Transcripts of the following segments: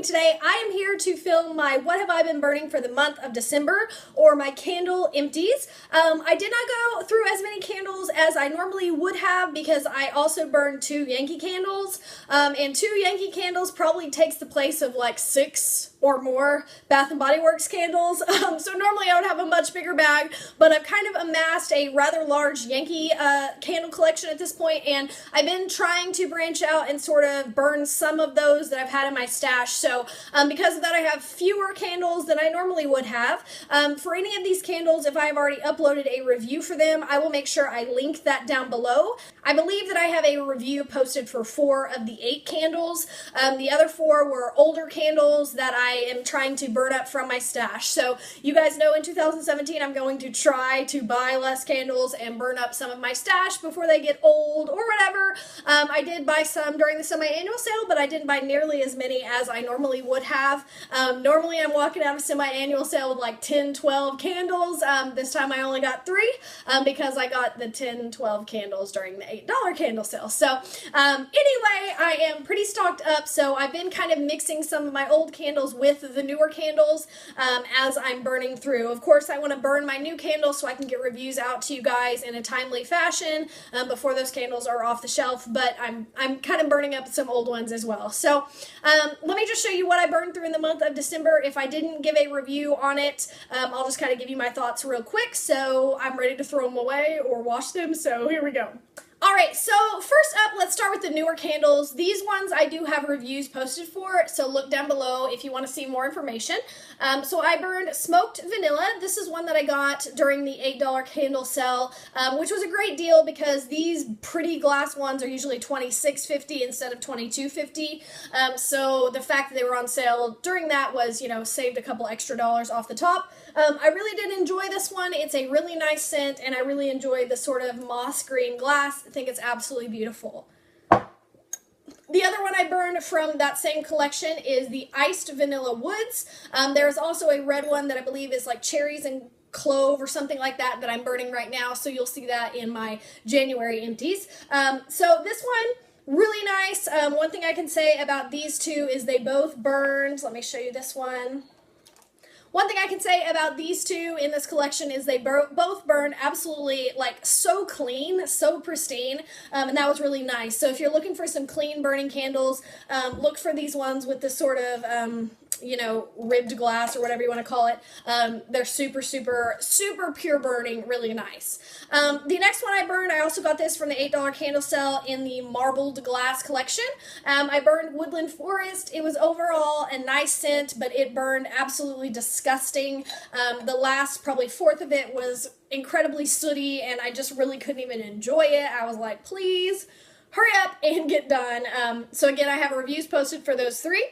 today. I am here to film my What Have I Been Burning for the month of December, or my candle empties. I did not go through as many candles as I normally would have because I also burned 2 Yankee candles, and 2 Yankee candles probably takes the place of like 6 or more Bath and Body Works candles. So normally I would have a much bigger bag, but I've kind of amassed a rather large Yankee candle collection at this point, and I've been trying to branch out and sort of burn some of those that I've had in my stash. So because of that, I have fewer candles than I normally would have. For any of these candles, if I've already uploaded a review for them, I will make sure I link that down below. I believe that I have a review posted for 4 of the 8 candles. The other 4 were older candles that I am trying to burn up from my stash. So you guys know in 2017 I'm going to try to buy less candles and burn up some of my stash before they get old or whatever. I did buy some during the semi-annual sale, but I didn't buy nearly as many as I normally would have. Normally I'm walking out of semi-annual sale with like 10, 12 candles. This time I only got 3 because I got the 10, 12 candles during the $8 candle sale. So anyway, I am pretty stocked up, so I've been kind of mixing some of my old candles with the newer candles as I'm burning through. Of course, I want to burn my new candles so I can get reviews out to you guys in a timely fashion before those candles are off the shelf, but I'm kind of burning up some old ones as well. So let me just show you what I burned through in the month of December. If I didn't give a review on it, I'll just kind of give you my thoughts real quick, so I'm ready to throw them away or wash them, so here we go. Alright, so first up, let's start with the newer candles. These ones I do have reviews posted for, so look down below if you want to see more information. So I burned Smoked Vanilla. This is one that I got during the $8 candle sale, which was a great deal because these pretty glass ones are usually $26.50 instead of $22.50. So the fact that they were on sale during that was, you know, saved a couple extra dollars off the top. I really did enjoy this one. It's a really nice scent, and I really enjoy the sort of moss green glass. I think it's absolutely beautiful. The other one I burned from that same collection is the Iced Vanilla Woods. There's also a red one that I believe is like cherries and clove or something like that that I'm burning right now, so you'll see that in my January empties. So this one, really nice. One thing I can say about these two is they both burned. Let me show you this one. One thing I can say about these two in this collection is they both burned absolutely like so clean, so pristine, and that was really nice. So if you're looking for some clean burning candles, look for these ones with this sort of, you know, ribbed glass or whatever you want to call it. They're super, super, super pure burning, really nice. The next one I burned, I also got this from the $8 candle sale in the marbled glass collection. I burned Woodland Forest. It was overall a nice scent, but it burned absolutely disgusting. The last probably fourth of it was incredibly sooty, and I just really couldn't even enjoy it. I was like, please hurry up and get done. So again, I have reviews posted for those 3.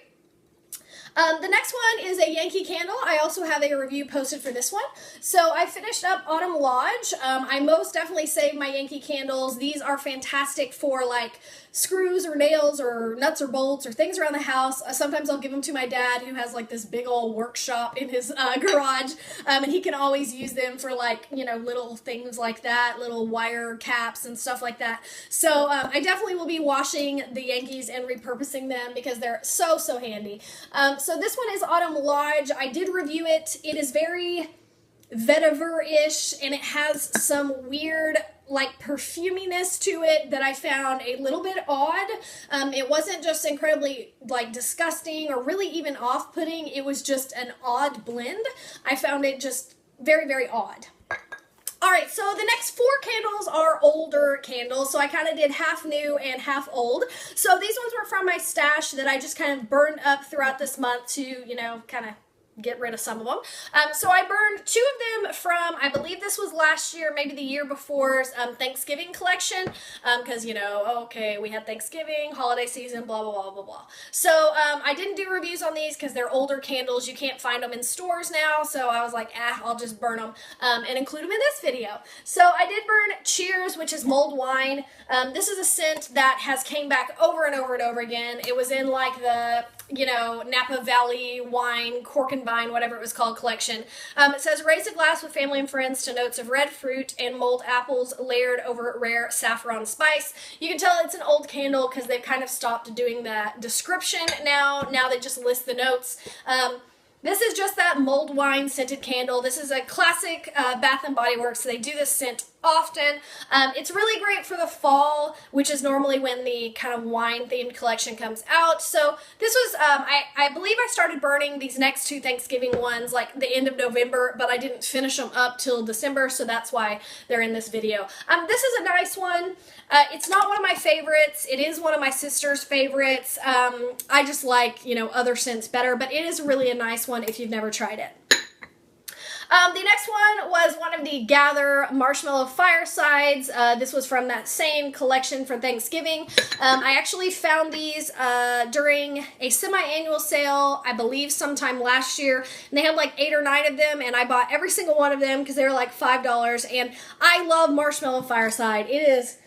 The next one is a Yankee candle. I also have a review posted for this one. So I finished up Autumn Lodge. I most definitely save my Yankee candles. These are fantastic for like screws or nails or nuts or bolts or things around the house. Sometimes I'll give them to my dad, who has like this big old workshop in his garage, and he can always use them for like, you know, little things like that, little wire caps and stuff like that. So I definitely will be washing the Yankees and repurposing them because they're so, so handy. So this one is Autumn Lodge. I did review it. It is very vetiver-ish, and it has some weird like perfuminess to it that I found a little bit odd. It wasn't just incredibly like disgusting or really even off-putting. It was just an odd blend. I found it just very, very odd. Alright, so the next 4 candles are older candles, so I kind of did half new and half old. So these ones were from my stash that I just kind of burned up throughout this month to, you know, kind of get rid of some of them. So I burned 2 of them from, I believe this was last year, maybe the year before's Thanksgiving collection, because, you know, okay, we had Thanksgiving, holiday season, blah, blah, blah, blah, blah. So I didn't do reviews on these because they're older candles. You can't find them in stores now, so I was like, I'll just burn them and include them in this video. So I did burn Cheers, which is mulled wine. This is a scent that has came back over and over and over again. It was in like the, you know, Napa Valley wine, cork and vine, whatever it was called, collection. It says, raise a glass with family and friends to notes of red fruit and mulled apples layered over rare saffron spice. You can tell it's an old candle because they've kind of stopped doing that description now. Now they just list the notes. This is just that mulled wine scented candle. This is a classic Bath & Body Works. They do this scent often. It's really great for the fall, which is normally when the kind of wine themed collection comes out. So this was, I believe I started burning these next two Thanksgiving ones like the end of November, but I didn't finish them up till December, so that's why they're in this video. This is a nice one. It's not one of my favorites. It is one of my sister's favorites. I just like, you know, other scents better, but it is really a nice one if you've never tried it. The next one was one of the Gather Marshmallow Firesides. This was from that same collection for Thanksgiving. I actually found these during a semi-annual sale, I believe sometime last year. And they had like 8 or 9 of them, and I bought every single one of them because they were like $5. And I love Marshmallow Fireside. It is,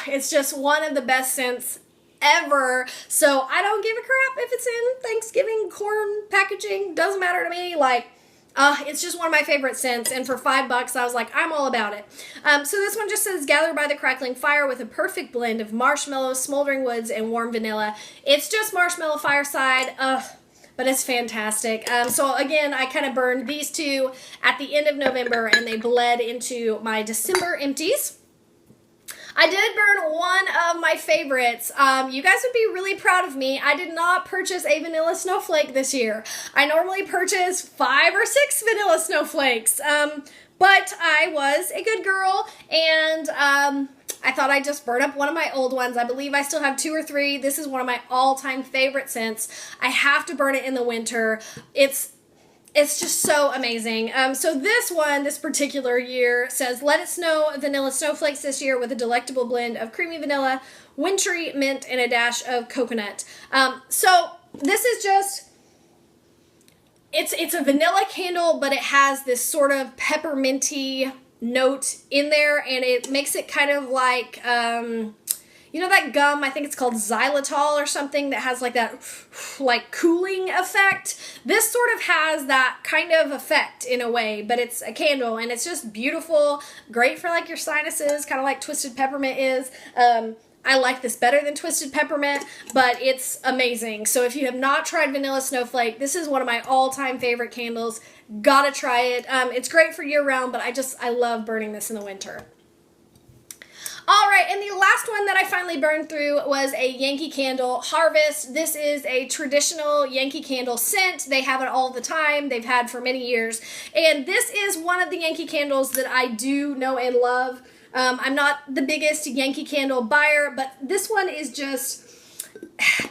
it's just one of the best scents ever. So I don't give a crap if it's in Thanksgiving corn packaging. Doesn't matter to me. Like, it's just one of my favorite scents, and for $5, I was like, I'm all about it. So this one just says, gather by the crackling fire with a perfect blend of marshmallows, smoldering woods, and warm vanilla. It's just Marshmallow Fireside, but it's fantastic. So again, I kind of burned these two at the end of November, and they bled into my December empties. I did burn one of my favorites. You guys would be really proud of me. I did not purchase a vanilla snowflake this year. I normally purchase 5 or 6 vanilla snowflakes, but I was a good girl, and I thought I'd just burn up one of my old ones. I believe I still have 2 or 3. This is one of my all-time favorite scents. I have to burn it in the winter. It's just so amazing. So this one, this particular year, says, let it snow vanilla snowflakes this year with a delectable blend of creamy vanilla, wintry mint, and a dash of coconut. So this is just, it's a vanilla candle, but it has this sort of pepperminty note in there, and it makes it kind of like, you know that gum, I think it's called xylitol or something, that has like that like cooling effect? This sort of has that kind of effect in a way, but it's a candle, and it's just beautiful, great for like your sinuses, kind of like Twisted Peppermint is. I like this better than Twisted Peppermint, but it's amazing. So if you have not tried Vanilla Snowflake, this is one of my all-time favorite candles. Gotta try it. It's great for year-round, but I love burning this in the winter. All right, and the last one that I finally burned through was a Yankee candle, Harvest. This is a traditional Yankee candle scent. They have it all the time. They've had for many years. And this is one of the Yankee candles that I do know and love. I'm not the biggest Yankee candle buyer, but this one is just,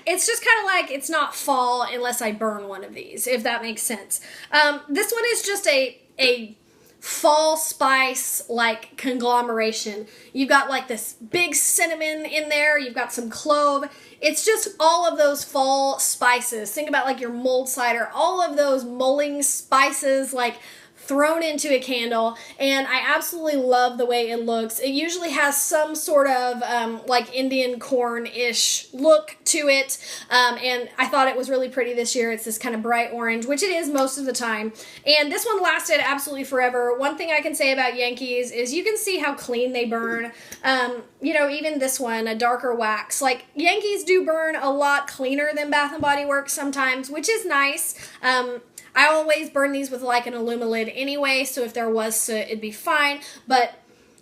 it's just kind of like, it's not fall unless I burn one of these, if that makes sense. This one is just a fall spice like conglomeration. You've got like this big cinnamon in there, you've got some clove. It's just all of those fall spices. Think about like your mulled cider, all of those mulling spices like thrown into a candle, and I absolutely love the way it looks. It usually has some sort of like Indian corn-ish look to it, and I thought it was really pretty this year. It's this kind of bright orange, which it is most of the time, and this one lasted absolutely forever. One thing I can say about Yankees is you can see how clean they burn. You know, even this one, a darker wax. Like, Yankees do burn a lot cleaner than Bath & Body Works sometimes, which is nice. I always burn these with like an Alumilid anyway, so if there was soot, it'd be fine. But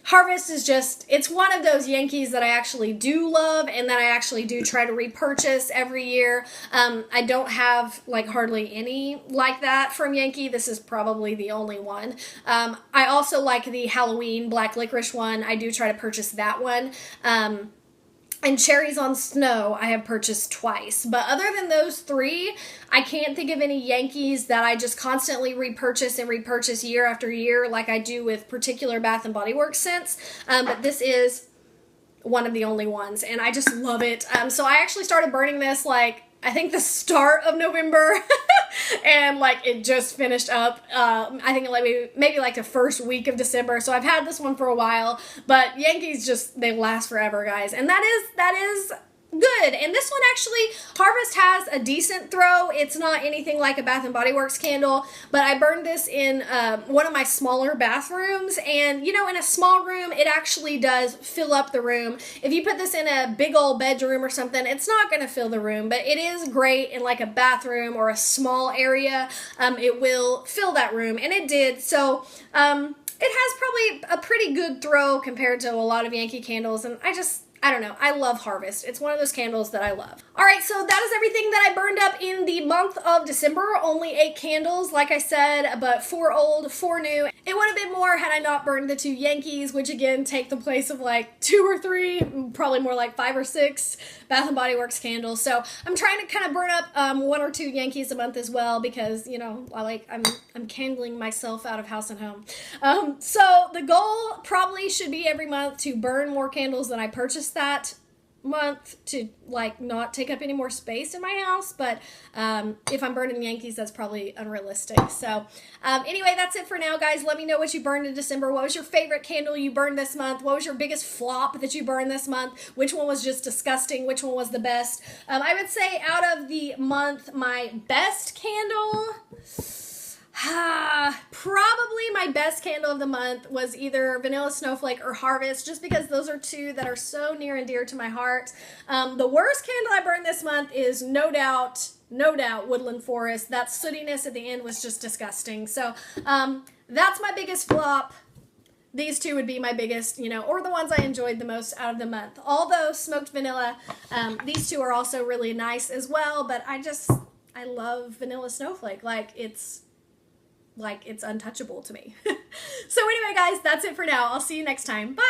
Harvest is just, it's one of those Yankees that I actually do love and that I actually do try to repurchase every year. I don't have like hardly any like that from Yankee. This is probably the only one. I also like the Halloween Black Licorice one. I do try to purchase that one. And Cherries on Snow I have purchased twice. But other than those 3, I can't think of any Yankees that I just constantly repurchase and repurchase year after year like I do with particular Bath & Body Works scents. But this is one of the only ones, and I just love it. So I actually started burning this like, I think the start of November, and like it just finished up, I think like maybe like the first week of December. So I've had this one for a while, but Yankees just, they last forever, guys. And that is good. And this one actually, Harvest has a decent throw. It's not anything like a Bath and Body Works candle, but I burned this in one of my smaller bathrooms, and you know, in a small room, it actually does fill up the room. If you put this in a big old bedroom or something, it's not going to fill the room, but it is great in like a bathroom or a small area. It will fill that room, and it did. So, it has probably a pretty good throw compared to a lot of Yankee candles, and I don't know. I love Harvest. It's one of those candles that I love. All right, so that is everything that I burned up in the month of December. Only 8 candles, like I said, but 4 old, 4 new. It would have been more had I not burned the 2 Yankees, which again take the place of like 2 or 3, probably more like 5 or 6 Bath and Body Works candles. So I'm trying to kind of burn up 1 or 2 Yankees a month as well, because you know, I'm candling myself out of house and home. So the goal probably should be every month to burn more candles than I purchased that month, to like not take up any more space in my house. But if I'm burning Yankees, that's probably unrealistic. So anyway, that's it for now, guys. Let me know what you burned in December. What was your favorite candle you burned this month? What was your biggest flop that you burned this month? Which one was just disgusting? Which one was the best? I would say out of the month, my best candle, probably my best candle of the month was either Vanilla Snowflake or Harvest, just because those are 2 that are so near and dear to my heart. The worst candle I burned this month is no doubt, Woodland Forest. That sootiness at the end was just disgusting. So that's my biggest flop. These 2 would be my biggest, you know, or the ones I enjoyed the most out of the month. Although smoked vanilla, these 2 are also really nice as well, but I love Vanilla Snowflake. Like it's untouchable to me. So anyway, guys, that's it for now. I'll see you next time. Bye!